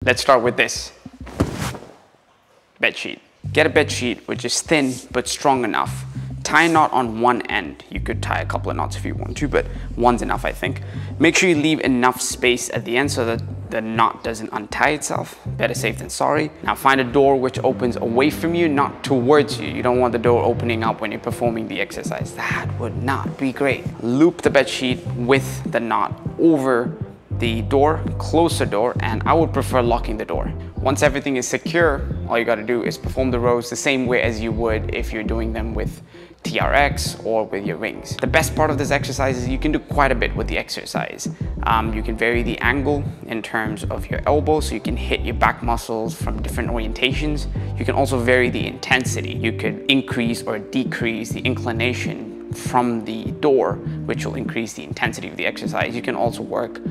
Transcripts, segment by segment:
Let's start with this bed sheet. Get a bed sheet which is thin but strong enough. Tie a knot on one end. You could tie a couple of knots if you want to, but one's enough, I think. Make sure you leave enough space at the end so that the knot doesn't untie itself. Better safe than sorry. Now find a door which opens away from you, not towards you. You don't want the door opening up when you're performing the exercise. That would not be great. Loop the bed sheet with the knot over the door, close the door, and I would prefer locking the door. Once everything is secure, all you gotta do is perform the rows the same way as you would if you're doing them with TRX or with your rings. The best part of this exercise is you can do quite a bit with the exercise. You can vary the angle in terms of your elbow, so you can hit your back muscles from different orientations. You can also vary the intensity. You could increase or decrease the inclination from the door, which will increase the intensity of the exercise. You can also work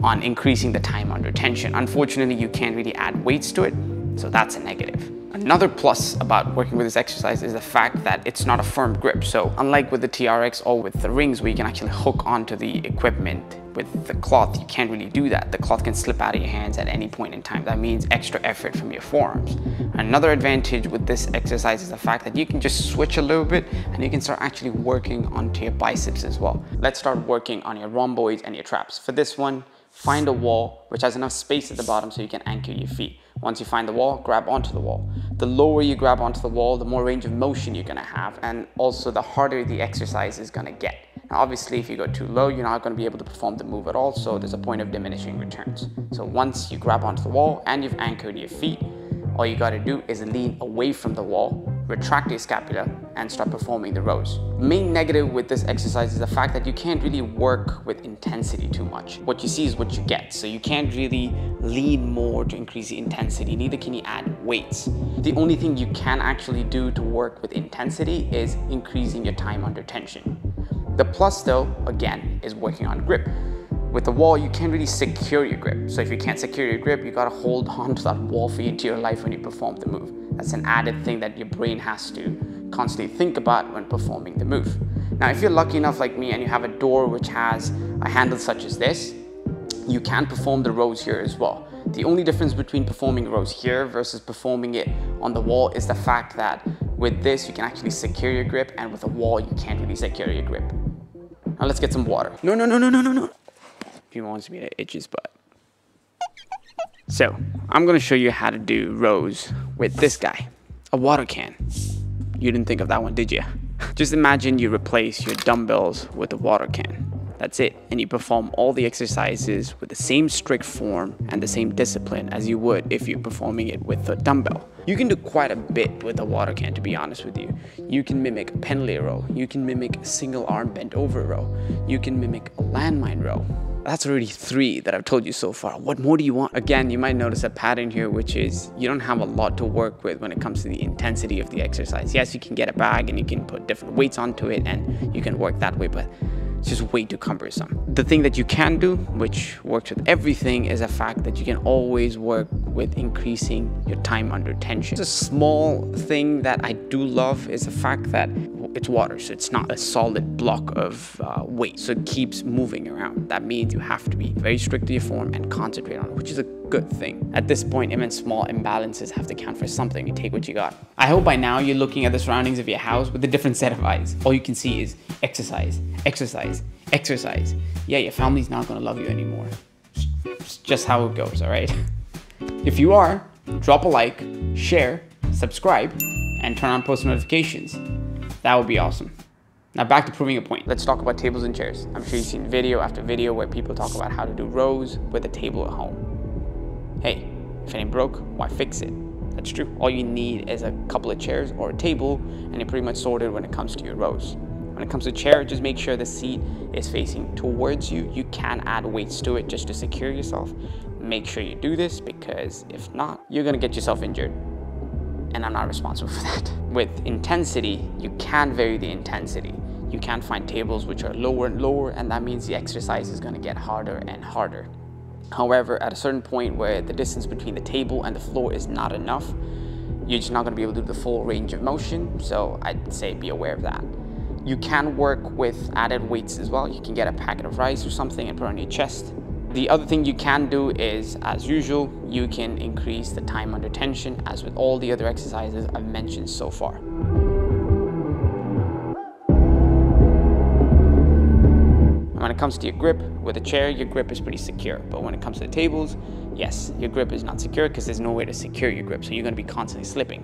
on increasing the time under tension. Unfortunately, you can't really add weights to it, so that's a negative. Another plus about working with this exercise is the fact that it's not a firm grip. So unlike with the TRX or with the rings where you can actually hook onto the equipment with the cloth, you can't really do that. The cloth can slip out of your hands at any point in time. That means extra effort from your forearms. Another advantage with this exercise is the fact that you can just switch a little bit and you can start actually working onto your biceps as well. Let's start working on your rhomboids and your traps. For this one, find a wall which has enough space at the bottom so you can anchor your feet. Once you find the wall, grab onto the wall. The lower you grab onto the wall, the more range of motion you're gonna have, and also the harder the exercise is gonna get. Now obviously if you go too low, you're not gonna be able to perform the move at all, so there's a point of diminishing returns. So once you grab onto the wall and you've anchored your feet, all you gotta do is lean away from the wall, retract your scapula, and start performing the rows. Main negative with this exercise is the fact that you can't really work with intensity too much. What you see is what you get, so you can't really lean more to increase the intensity, neither can you add weights. The only thing you can actually do to work with intensity is increasing your time under tension. The plus though, again, is working on grip. With the wall, you can't really secure your grip. So if you can't secure your grip, you gotta hold on to that wall for your dear life when you perform the move. That's an added thing that your brain has to constantly think about when performing the move. Now, if you're lucky enough like me and you have a door which has a handle such as this, you can perform the rows here as well. The only difference between performing rows here versus performing it on the wall is the fact that with this, you can actually secure your grip, and with a wall, you can't really secure your grip. Now let's get some water. No. He wants me to itch his butt. So, I'm gonna show you how to do rows with this guy, a water can. You didn't think of that one, did you? Just imagine you replace your dumbbells with a water can. That's it, and you perform all the exercises with the same strict form and the same discipline as you would if you're performing it with a dumbbell. You can do quite a bit with a water can, to be honest with you. You can mimic a pendlay row, you can mimic a single arm bent over row, you can mimic a landmine row. That's already 3 that I've told you so far. What more do you want? Again, you might notice a pattern here, which is you don't have a lot to work with when it comes to the intensity of the exercise. Yes, you can get a bag and you can put different weights onto it and you can work that way, but it's just way too cumbersome. The thing that you can do, which works with everything, is the fact that you can always work with increasing your time under tension. It's a small thing that I do love is the fact that it's water, so it's not a solid block of weight, so it keeps moving around. That means you have to be very strict to your form and concentrate on it, which is a good thing. At this point, even small imbalances have to count for something. You take what you got. I hope by now you're looking at the surroundings of your house with a different set of eyes. All you can see is exercise, exercise, exercise. Yeah, your family's not gonna love you anymore. It's just how it goes, all right? If you are, drop a like, share, subscribe, and turn on post notifications. That would be awesome. Now back to proving a point. Let's talk about tables and chairs. I'm sure you've seen video after video where people talk about how to do rows with a table at home. Hey, if it ain't broke, why fix it? That's true. All you need is a couple of chairs or a table, and you're pretty much sorted when it comes to your rows. When it comes to chair, just make sure the seat is facing towards you. You can add weights to it just to secure yourself. Make sure you do this, because if not, you're gonna get yourself injured. And I'm not responsible for that. With intensity, you can vary the intensity. You can find tables which are lower and lower, and that means the exercise is gonna get harder and harder. However, at a certain point where the distance between the table and the floor is not enough, you're just not gonna be able to do the full range of motion, so I'd say be aware of that. You can work with added weights as well. You can get a packet of rice or something and put it on your chest. The other thing you can do is, as usual, you can increase the time under tension, as with all the other exercises I've mentioned so far. When it comes to your grip, with a chair, your grip is pretty secure. But when it comes to the tables, yes, your grip is not secure because there's no way to secure your grip. So you're going to be constantly slipping,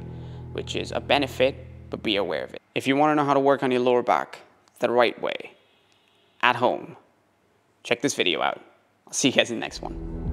which is a benefit, but be aware of it. If you want to know how to work on your lower back the right way, at home, check this video out. I'll see you guys in the next one.